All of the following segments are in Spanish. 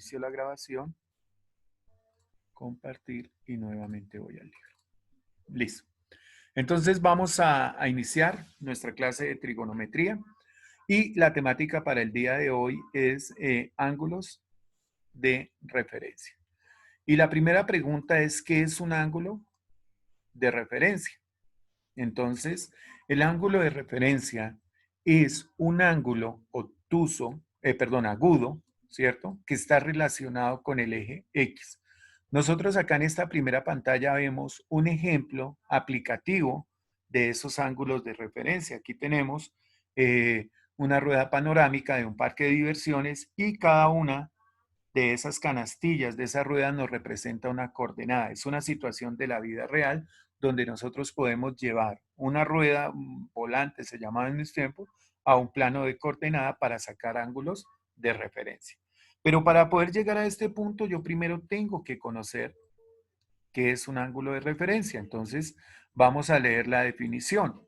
inicio la grabación, compartir y nuevamente voy al libro. Listo. Entonces vamos a iniciar nuestra clase de trigonometría y la temática para el día de hoy es ángulos de referencia. Y la primera pregunta es, ¿qué es un ángulo de referencia? Entonces, el ángulo de referencia es un ángulo obtuso, agudo, ¿cierto? Que está relacionado con el eje X. Nosotros acá en esta primera pantalla vemos un ejemplo aplicativo de esos ángulos de referencia. Aquí tenemos una rueda panorámica de un parque de diversiones y cada una de esas canastillas, de esa rueda nos representa una coordenada. Es una situación de la vida real donde nosotros podemos llevar una rueda, un volante se llamaba en mis tiempos, a un plano de coordenada para sacar ángulos de referencia. Pero para poder llegar a este punto, yo primero tengo que conocer qué es un ángulo de referencia. Entonces, vamos a leer la definición.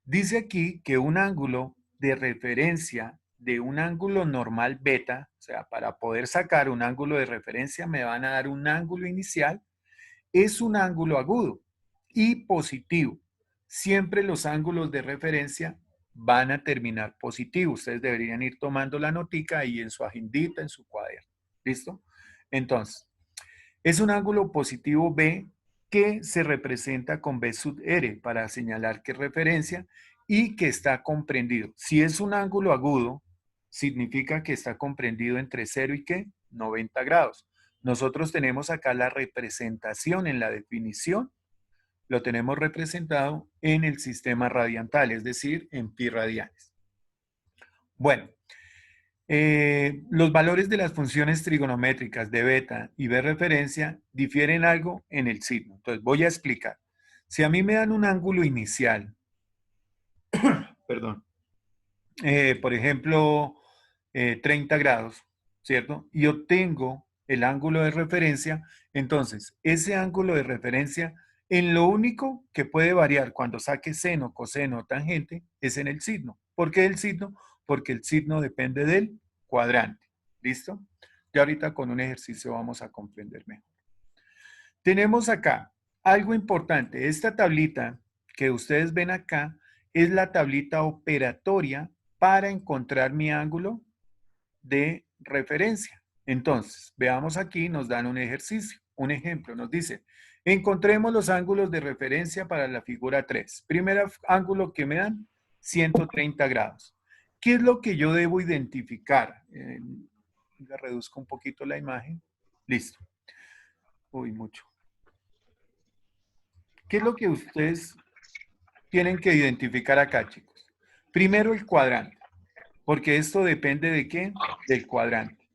Dice aquí que un ángulo de referencia de un ángulo normal beta, o sea, para poder sacar un ángulo de referencia me van a dar un ángulo inicial, es un ángulo agudo y positivo. Siempre los ángulos de referencia van a terminar positivo. Ustedes deberían ir tomando la notica ahí en su agendita, en su cuaderno. ¿Listo? Entonces, es un ángulo positivo B que se representa con B sub R para señalar que es referencia y que está comprendido. Si es un ángulo agudo, significa que está comprendido entre 0 y ¿qué? 90 grados. Nosotros tenemos acá la representación en la definición, lo tenemos representado en el sistema radiantal, es decir, en pi radianes. Bueno, los valores de las funciones trigonométricas de beta y b referencia difieren algo en el signo. Entonces voy a explicar. Si a mí me dan un ángulo inicial, perdón, por ejemplo, 30 grados, ¿cierto? Y obtengo el ángulo de referencia, entonces ese ángulo de referencia en lo único que puede variar cuando saque seno, coseno o tangente es en el signo. ¿Por qué el signo? Porque el signo depende del cuadrante. ¿Listo? Ya ahorita con un ejercicio vamos a comprender mejor. Tenemos acá algo importante. Esta tablita que ustedes ven acá es la tablita operatoria para encontrar mi ángulo de referencia. Entonces, veamos aquí, nos dan un ejercicio, un ejemplo, nos dice, encontremos los ángulos de referencia para la figura 3. Primer ángulo que me dan, 130 grados. ¿Qué es lo que yo debo identificar? Le reduzco un poquito la imagen. Listo. Uy, mucho. ¿Qué es lo que ustedes tienen que identificar acá, chicos? Primero el cuadrante, porque esto depende de qué? Del cuadrante.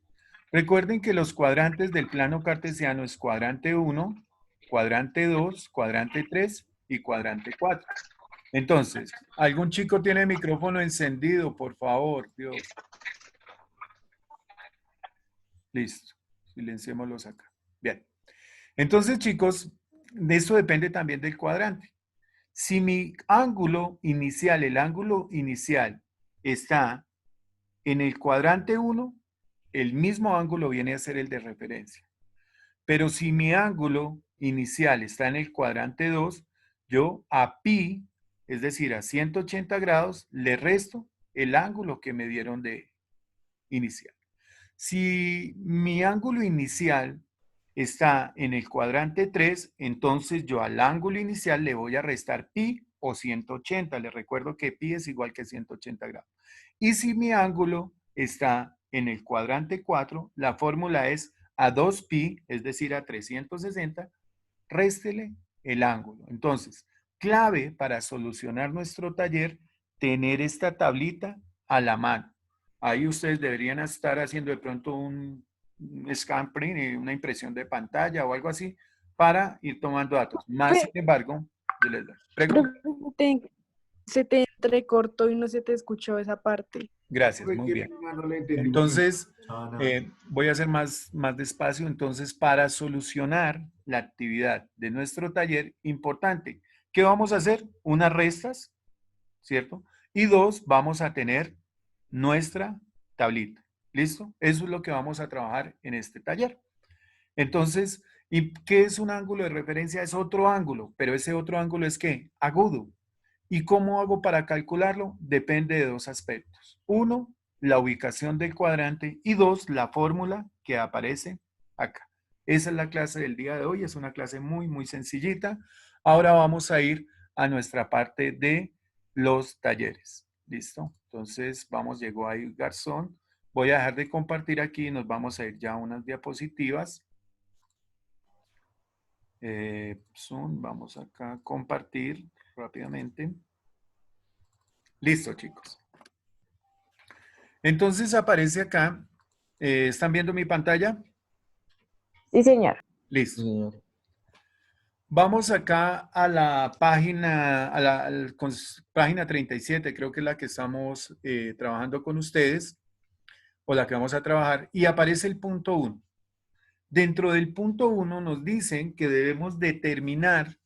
Recuerden que los cuadrantes del plano cartesiano es cuadrante 1, cuadrante 2, cuadrante 3 y cuadrante 4. Entonces, ¿algún chico tiene el micrófono encendido? Por favor, Dios. Listo. Silenciémoslos acá. Bien. Entonces, chicos, de eso depende también del cuadrante. Si mi ángulo inicial, el ángulo inicial está en el cuadrante 1, el mismo ángulo viene a ser el de referencia. Pero si mi ángulo inicial está en el cuadrante 2, yo a pi, es decir, a 180 grados, le resto el ángulo que me dieron de inicial. Si mi ángulo inicial está en el cuadrante 3, entonces yo al ángulo inicial le voy a restar pi o 180. Les recuerdo que pi es igual que 180 grados. Y si mi ángulo está en el cuadrante 4, la fórmula es a 2pi, es decir, a 360, réstele el ángulo. Entonces, clave para solucionar nuestro taller, tener esta tablita a la mano. Ahí ustedes deberían estar haciendo de pronto un scan print, una impresión de pantalla o algo así, para ir tomando datos. Más sin embargo, yo les doy. Pregunta. Se te entrecortó y no se te escuchó esa parte. Gracias, muy bien. Entonces, voy a hacer más despacio. Entonces, para solucionar la actividad de nuestro taller, importante, ¿qué vamos a hacer? Unas restas, ¿cierto? Y dos, vamos a tener nuestra tablita. ¿Listo? Eso es lo que vamos a trabajar en este taller. Entonces, ¿y qué es un ángulo de referencia? Es otro ángulo, pero ese otro ángulo es ¿qué? Agudo. ¿Y cómo hago para calcularlo? Depende de dos aspectos. Uno, la ubicación del cuadrante y dos, la fórmula que aparece acá. Esa es la clase del día de hoy. Es una clase muy, muy sencillita. Ahora vamos a ir a nuestra parte de los talleres. ¿Listo? Entonces, vamos, llegó ahí Garzón. Voy a dejar de compartir aquí y nos vamos a ir ya a unas diapositivas. Zoom, vamos acá a compartir rápidamente. Listo, chicos. Entonces aparece acá, ¿están viendo mi pantalla? Sí, señor. Listo. Señor. Vamos acá a la página, página 37, creo que es la que estamos trabajando con ustedes, o la que vamos a trabajar, y aparece el punto 1. Dentro del punto 1 nos dicen que debemos determinar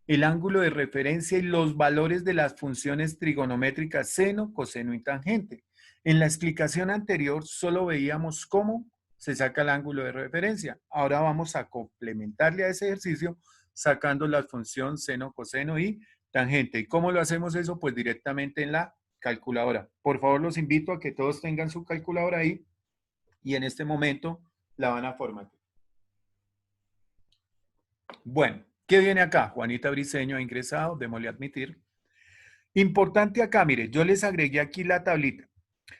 el ángulo de referencia y los valores de las funciones trigonométricas seno, coseno y tangente. En la explicación anterior solo veíamos cómo se saca el ángulo de referencia. Ahora vamos a complementarle a ese ejercicio sacando la función seno, coseno y tangente. ¿Y cómo lo hacemos eso? Pues directamente en la calculadora. Por favor, los invito a que todos tengan su calculadora ahí y en este momento la van a formatear. Bueno, ¿qué viene acá? Juanita Briceño ha ingresado, démosle admitir. Importante acá, mire, yo les agregué aquí la tablita.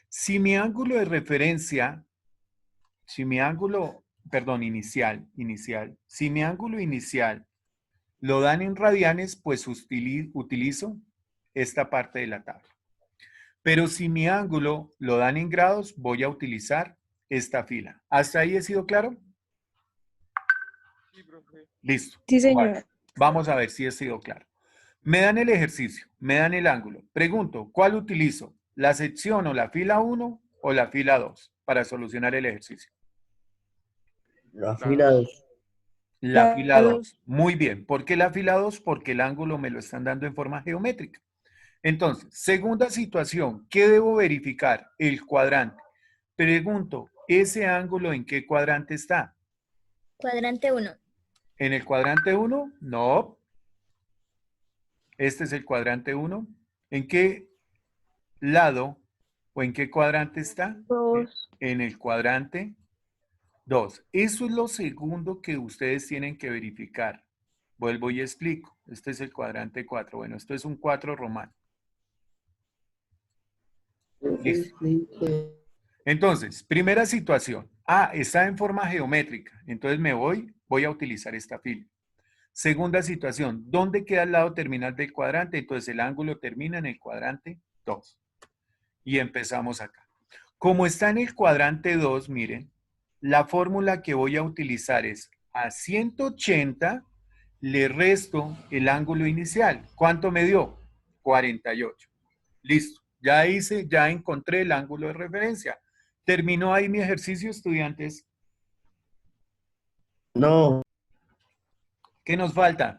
Si mi ángulo de referencia, si mi ángulo, perdón, inicial, si mi ángulo inicial lo dan en radianes, pues utilizo esta parte de la tabla. Pero si mi ángulo lo dan en grados, voy a utilizar esta fila. ¿Hasta ahí he sido claro? Sí, profe. Listo. Sí, Bueno, señor. vamos a ver si he sido claro. Me dan el ejercicio, me dan el ángulo. Pregunto, ¿cuál utilizo? ¿La sección o la fila 1 o la fila 2 para solucionar el ejercicio? La fila 2. La La fila 2. 2. Muy bien. ¿Por qué la fila 2? Porque el ángulo me lo están dando en forma geométrica. Entonces, segunda situación, ¿qué debo verificar? El cuadrante. Pregunto, ¿ese ángulo en qué cuadrante está? Cuadrante 1. ¿En el cuadrante 1? No. Este es el cuadrante 1. ¿En qué lado o en qué cuadrante está? 2. En el cuadrante 2. Eso es lo segundo que ustedes tienen que verificar. Vuelvo y explico. Este es el cuadrante 4. Bueno, esto es un 4 romano. Listo. Entonces, primera situación. Está en forma geométrica. Entonces voy a utilizar esta fila. Segunda situación. ¿Dónde queda el lado terminal del cuadrante? Entonces el ángulo termina en el cuadrante 2. Y empezamos acá. Como está en el cuadrante 2, miren, la fórmula que voy a utilizar es a 180 le resto el ángulo inicial. ¿Cuánto me dio? 48. Listo. Ya encontré el ángulo de referencia. ¿Terminó ahí mi ejercicio, estudiantes? No. ¿Qué nos falta?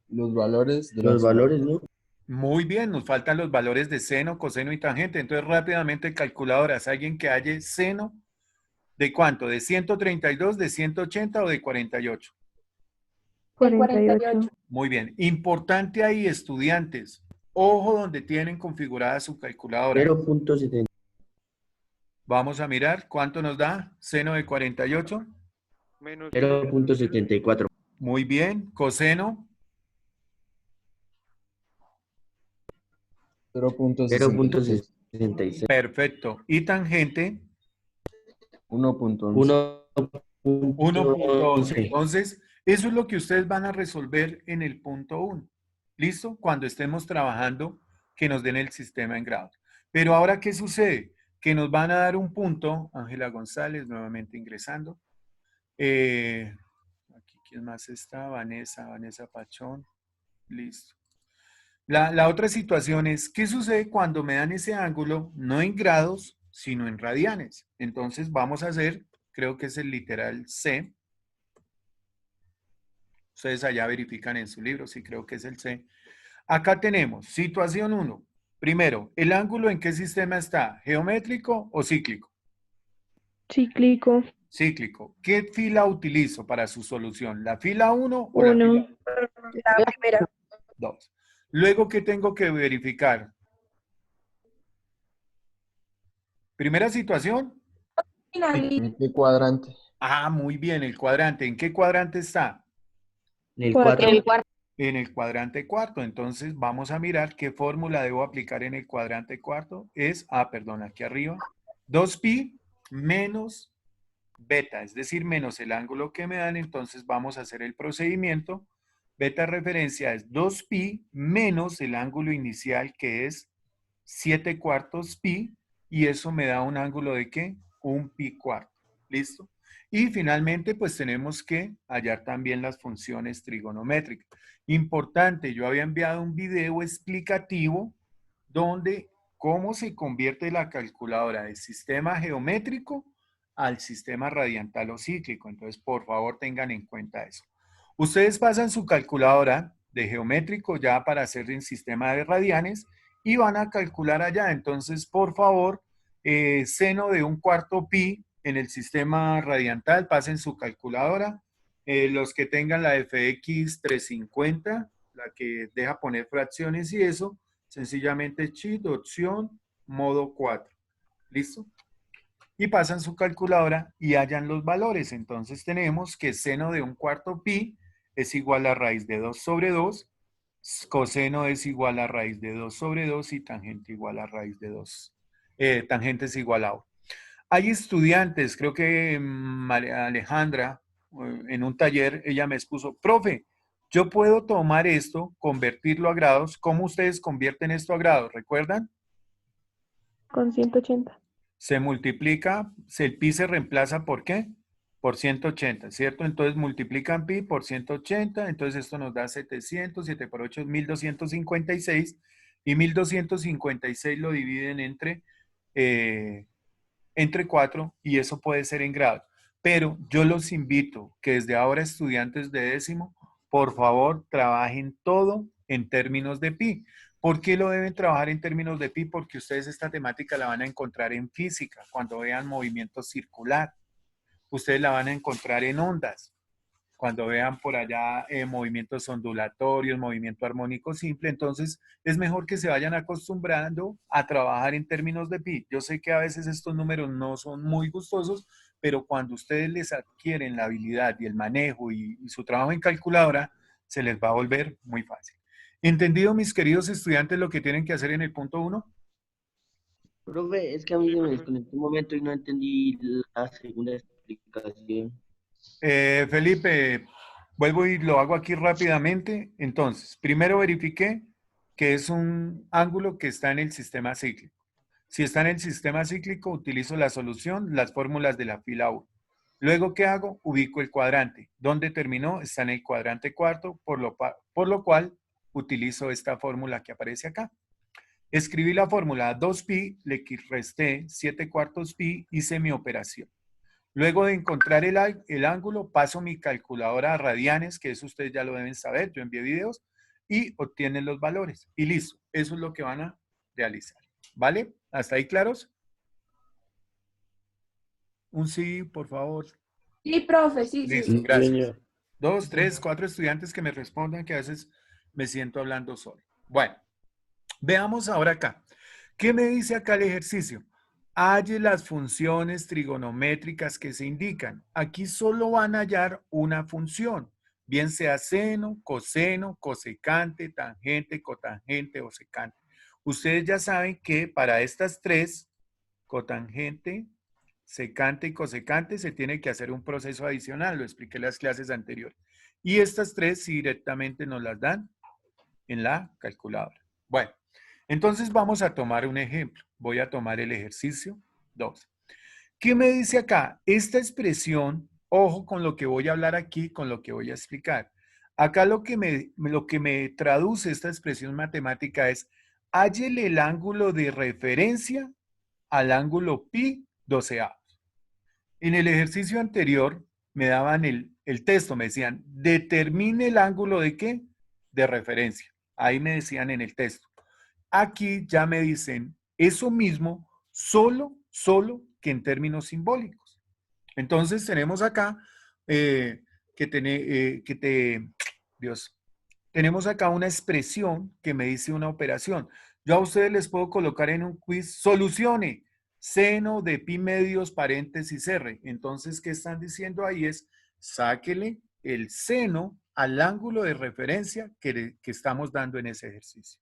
Los valores de los valores, ¿no? Muy bien, nos faltan los valores de seno, coseno y tangente. Entonces, rápidamente, calculadoras, alguien que halle seno, ¿de cuánto? ¿De 132, de 180 o de 48? 48. Muy bien. Importante ahí, estudiantes. Ojo donde tienen configurada su calculadora. 0.70. Vamos a mirar cuánto nos da seno de 48. Menos 0.74. Muy bien. Coseno. 0.66. Perfecto. Y tangente. 1.11. 1.11. Entonces, eso es lo que ustedes van a resolver en el punto 1. ¿Listo? Cuando estemos trabajando, que nos den el sistema en grados. Pero ahora, ¿qué sucede? Que nos van a dar un punto. Ángela González, nuevamente ingresando. Aquí, ¿quién más está? Vanessa Pachón. Listo. La otra situación es, ¿qué sucede cuando me dan ese ángulo, no en grados, sino en radianes? Entonces vamos a hacer, creo que es el literal C. Ustedes allá verifican en su libro, sí creo que es el C. Acá tenemos situación 1. Primero, ¿el ángulo en qué sistema está? ¿Geométrico o cíclico? Cíclico. Cíclico. ¿Qué fila utilizo para su solución? ¿La fila 1 o la 1. fila La primera. 2? Luego, ¿qué tengo que verificar? Primera situación. ¿En qué cuadrante? Ah, muy bien, el cuadrante. ¿En qué cuadrante está? En el 4. 4. En el cuadrante cuarto. Entonces, vamos a mirar qué fórmula debo aplicar en el cuadrante cuarto. Es, perdón, aquí arriba. 2pi menos beta, es decir, menos el ángulo que me dan. Entonces, vamos a hacer el procedimiento. Beta referencia es 2pi menos el ángulo inicial, que es 7/4 pi, y eso me da un ángulo de ¿qué? Un pi cuarto. ¿Listo? Y finalmente, pues tenemos que hallar también las funciones trigonométricas. Importante, yo había enviado un video explicativo donde cómo se convierte la calculadora del sistema geométrico al sistema radiantal o cíclico. Entonces, por favor, tengan en cuenta eso. Ustedes pasan su calculadora de geométrico ya para hacer el sistema de radianes y van a calcular allá. Entonces, por favor, seno de 1/4 pi en el sistema radiantal, pasen su calculadora. Los que tengan la FX 350, la que deja poner fracciones y eso, sencillamente cheat, opción, modo 4. ¿Listo? Y pasan su calculadora y hallan los valores. Entonces tenemos que seno de 1/4 pi es igual a raíz de 2 sobre 2, coseno es igual a raíz de 2 sobre 2 y tangente igual a raíz de 2. Tangente es igual a 1. Hay estudiantes, creo que María Alejandra, en un taller, ella me expuso, profe, yo puedo tomar esto, convertirlo a grados. ¿Cómo ustedes convierten esto a grados? ¿Recuerdan? Con 180. Se multiplica, el pi se reemplaza ¿por qué? Por 180, ¿cierto? Entonces multiplican pi por 180, entonces esto nos da 700, 7 por 8 es 1256, y 1256 lo dividen entre 4 y eso puede ser en grados. Pero yo los invito que desde ahora estudiantes de décimo, por favor, trabajen todo en términos de pi. ¿Por qué lo deben trabajar en términos de pi? Porque ustedes esta temática la van a encontrar en física, cuando vean movimiento circular. Ustedes la van a encontrar en ondas, cuando vean por allá movimientos ondulatorios, movimiento armónico simple. Entonces, es mejor que se vayan acostumbrando a trabajar en términos de pi. Yo sé que a veces estos números no son muy gustosos, pero cuando ustedes les adquieren la habilidad y el manejo y su trabajo en calculadora, se les va a volver muy fácil. ¿Entendido, mis queridos estudiantes, lo que tienen que hacer en el punto 1? Profe, es que a mí se me desconectó un momento y no entendí la segunda explicación. Felipe, vuelvo y lo hago aquí rápidamente. Entonces, primero verifiqué que es un ángulo que está en el sistema cíclico. Si está en el sistema cíclico, utilizo la solución, las fórmulas de la fila 1. Luego, ¿qué hago? Ubico el cuadrante. ¿Dónde terminó? Está en el cuadrante cuarto, por lo cual utilizo esta fórmula que aparece acá. Escribí la fórmula 2pi, le resté 7/4 pi, hice mi operación. Luego de encontrar el ángulo, paso mi calculadora a radianes, que eso ustedes ya lo deben saber, yo envié videos, y obtienen los valores. Y listo, eso es lo que van a realizar. ¿Vale? ¿Hasta ahí claros? Un sí, por favor. Sí, profe, sí, Listo, sí. gracias. Señor. 2, 3, 4 estudiantes que me respondan, que a veces me siento hablando solo. Bueno, veamos ahora acá. ¿Qué me dice acá el ejercicio? Halle las funciones trigonométricas que se indican. Aquí solo van a hallar una función, bien sea seno, coseno, cosecante, tangente, cotangente o secante. Ustedes ya saben que para estas tres, cotangente, secante y cosecante, se tiene que hacer un proceso adicional, lo expliqué en las clases anteriores. Y estas tres sí directamente nos las dan en la calculadora. Bueno, entonces vamos a tomar un ejemplo. Voy a tomar el ejercicio 2. ¿Qué me dice acá? Esta expresión, ojo con lo que voy a hablar aquí, con lo que voy a explicar. Acá lo que me traduce esta expresión matemática es, hállele el ángulo de referencia al ángulo pi 12A. En el ejercicio anterior me daban el texto, me decían, determine el ángulo de ¿qué? De referencia. Ahí me decían en el texto. aquí ya me dicen eso mismo, solo que en términos simbólicos. Entonces tenemos acá Dios, tenemos acá una expresión que me dice una operación. Yo a ustedes les puedo colocar en un quiz, solucione, seno de pi medios paréntesis r. Entonces, ¿qué están diciendo ahí? Es, sáquele el seno al ángulo de referencia que estamos dando en ese ejercicio.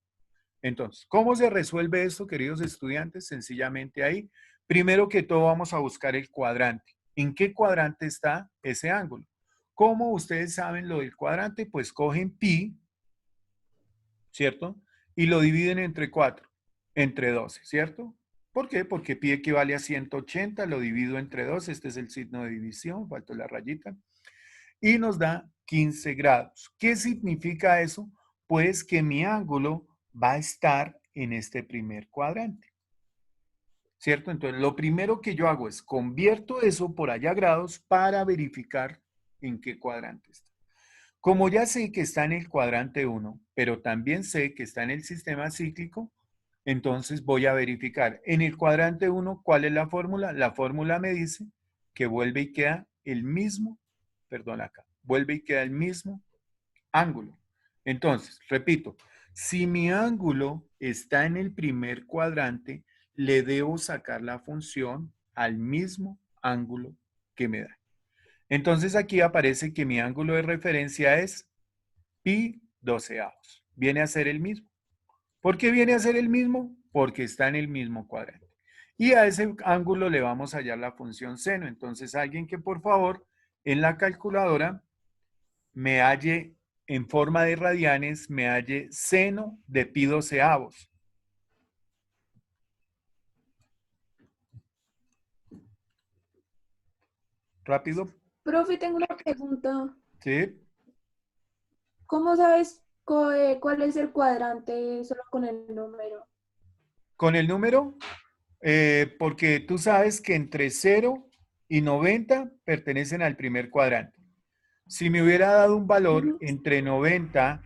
Entonces, ¿cómo se resuelve esto, queridos estudiantes? Sencillamente ahí, primero que todo vamos a buscar el cuadrante. ¿En qué cuadrante está ese ángulo? ¿Cómo ustedes saben lo del cuadrante? Pues cogen pi, ¿cierto? Y lo dividen entre 4, entre 12, ¿cierto? ¿Por qué? Porque pi equivale a 180, lo divido entre 2, este es el signo de división, faltó la rayita, y nos da 15 grados. ¿Qué significa eso? Pues que mi ángulo va a estar en este primer cuadrante, ¿cierto? Entonces, lo primero que yo hago es convierto eso por allá grados para verificar en qué cuadrante está. Como ya sé que está en el cuadrante 1, pero también sé que está en el sistema cíclico, entonces voy a verificar en el cuadrante 1 cuál es la fórmula. La fórmula me dice que vuelve y queda el mismo, perdón acá, vuelve y queda el mismo ángulo. Entonces, repito, si mi ángulo está en el primer cuadrante, le debo sacar la función al mismo ángulo que me da. Entonces aquí aparece que mi ángulo de referencia es pi 12avos. Viene a ser el mismo. ¿Por qué viene a ser el mismo? Porque está en el mismo cuadrante. Y a ese ángulo le vamos a hallar la función seno. Entonces alguien que por favor en la calculadora me halle en forma de radianes, me halle seno de pi 12avos. Rápido. Profe, tengo una pregunta. ¿Sí? ¿Cómo sabes cuál es el cuadrante solo con el número? Con el número, porque tú sabes que entre 0 y 90 pertenecen al primer cuadrante. Si me hubiera dado un valor entre 90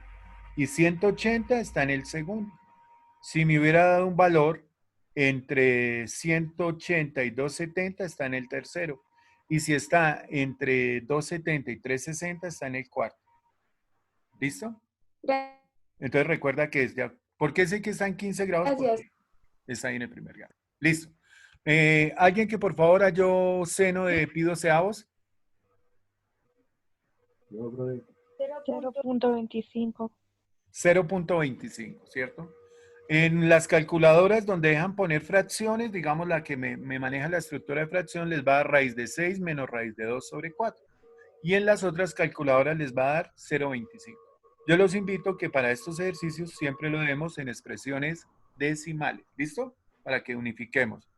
y 180 está en el segundo. Si me hubiera dado un valor entre 180 y 270 está en el tercero. Y si está entre 270 y 360 está en el cuarto. ¿Listo? Entonces recuerda que es ya. ¿Por qué sé que está en 15 grados? Gracias. Porque está ahí en el primer grado. Listo. ¿Alguien que por favor halló seno de pi 12avos? 0.25. 0.25, ¿cierto? En las calculadoras donde dejan poner fracciones, digamos la que me maneja la estructura de fracción, les va a dar raíz de 6 menos raíz de 2 sobre 4. Y en las otras calculadoras les va a dar 0.25. Yo los invito que para estos ejercicios siempre lo demos en expresiones decimales. ¿Listo? Para que unifiquemos.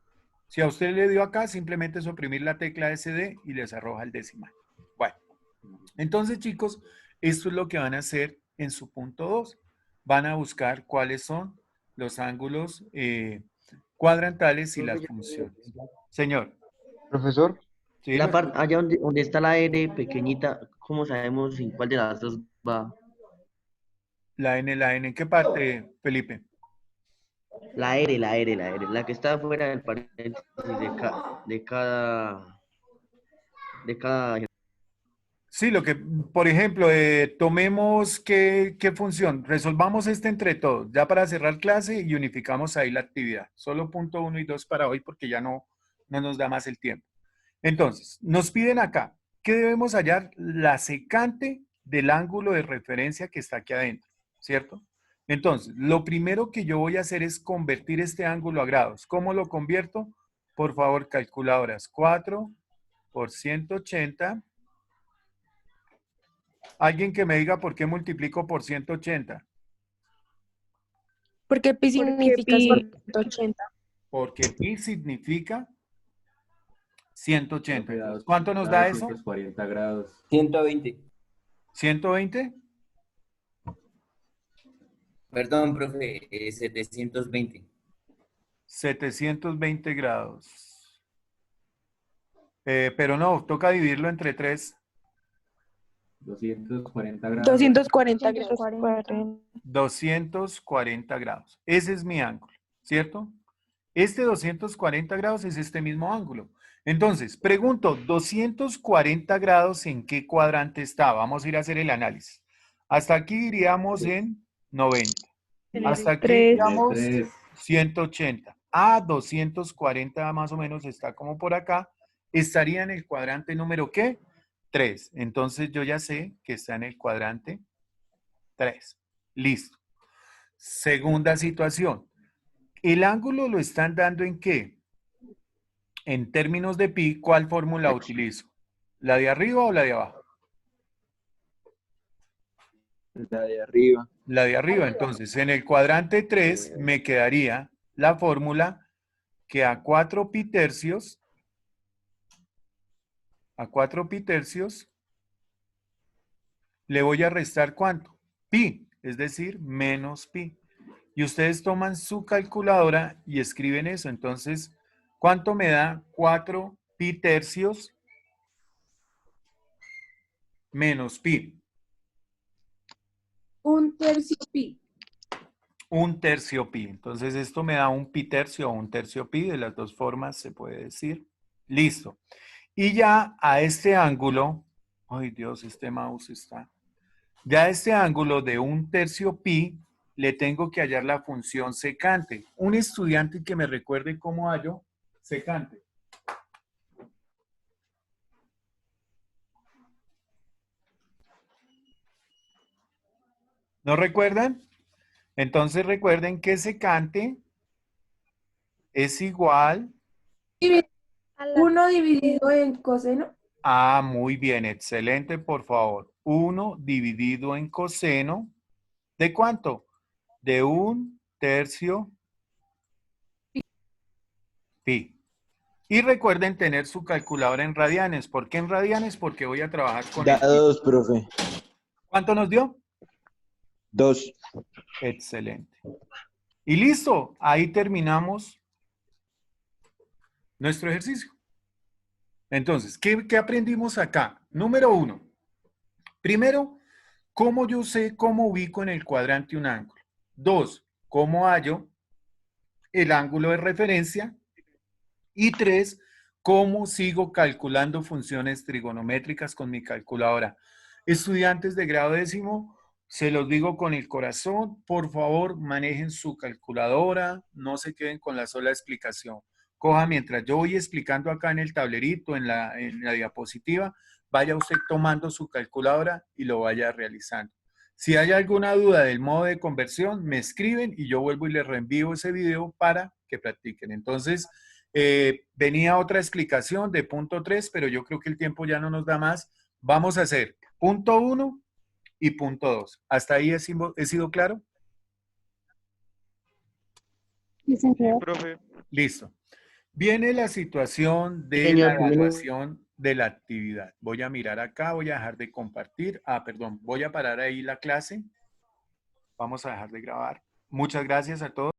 Si a usted le dio acá, simplemente es oprimir la tecla SD y les arroja el decimal. Bueno, entonces chicos, esto es lo que van a hacer en su punto 2. Van a buscar cuáles son los ángulos cuadrantales y las funciones. Señor. Profesor, ¿Sí? La parte allá donde está la R pequeñita, ¿cómo sabemos en cuál de las dos va? La N, ¿en qué parte, Felipe? La que está fuera del paréntesis de cada. Sí, lo que, por ejemplo, tomemos qué función, resolvamos este entre todos, ya para cerrar clase y unificamos ahí la actividad. Solo punto 1 y 2 para hoy porque ya no nos da más el tiempo. Entonces, nos piden acá, ¿qué debemos hallar? La secante del ángulo de referencia que está aquí adentro, ¿cierto? Entonces, lo primero que yo voy a hacer es convertir este ángulo a grados. ¿Cómo lo convierto? Por favor, calculadoras. 4 por 180. Alguien que me diga por qué multiplico por 180. Porque pi significa 180. Porque pi significa 180. Profe, Entonces, ¿cuánto nos da eso? 240 grados. 120. ¿120? Perdón, profe, 720. 720 grados. Pero no, toca dividirlo entre 3. 240 grados. 240 grados. 240. 240 grados. Ese es mi ángulo, ¿cierto? Este 240 grados es este mismo ángulo. Entonces, pregunto, ¿240 grados en qué cuadrante está? Vamos a ir a hacer el análisis. Hasta aquí iríamos en 90. Hasta aquí Tres. iríamos 180. Ah, 240 más o menos está como por acá. Estaría en el cuadrante número ¿qué? 3. Entonces yo ya sé que está en el cuadrante 3. Listo. Segunda situación. ¿El ángulo lo están dando en qué? En términos de pi, ¿cuál fórmula utilizo? ¿La de arriba o la de abajo? La de arriba. La de arriba. Entonces, en el cuadrante 3 me quedaría la fórmula que a 4 pi tercios, le voy a restar ¿cuánto? Pi, es decir, menos pi. Y ustedes toman su calculadora y escriben eso. Entonces, ¿cuánto me da 4 pi tercios menos pi? 1/3 pi. 1/3 pi. Entonces, esto me da un pi tercio o 1/3 pi. De las dos formas se puede decir. Listo. Y ya a este ángulo, ay Dios, este mouse está. Ya a este ángulo de 1/3 pi, le tengo que hallar la función secante. Un estudiante que me recuerde cómo hallo secante. ¿No recuerdan? Entonces recuerden que secante es igual 1 dividido en coseno. a, muy bien, excelente, por favor. 1 dividido en coseno, ¿de cuánto? De 1/3 pi. Y recuerden tener su calculadora en radianes. ¿Por qué en radianes? Porque voy a trabajar con Da el pi. 2, profe. ¿Cuánto nos dio? 2. Excelente. Y listo, ahí terminamos nuestro ejercicio. Entonces, ¿qué aprendimos acá? Número 1. Primero, ¿cómo yo sé cómo ubico en el cuadrante un ángulo? 2, ¿cómo hallo el ángulo de referencia? Y 3, ¿cómo sigo calculando funciones trigonométricas con mi calculadora? Estudiantes de grado 10º, se los digo con el corazón, por favor, manejen su calculadora, no se queden con la sola explicación. Coja mientras yo voy explicando acá en el tablerito, en la diapositiva, vaya usted tomando su calculadora y lo vaya realizando. Si hay alguna duda del modo de conversión, me escriben y yo vuelvo y les reenvío ese video para que practiquen. Entonces, venía otra explicación de punto 3, pero yo creo que el tiempo ya no nos da más. Vamos a hacer punto 1 y punto 2. ¿Hasta ahí he sido claro? Sí, señor. Profe. Listo. Viene la situación de Señor, la evaluación de la actividad. Voy a mirar acá, voy a dejar de compartir. Perdón, voy a parar ahí la clase. Vamos a dejar de grabar. Muchas gracias a todos.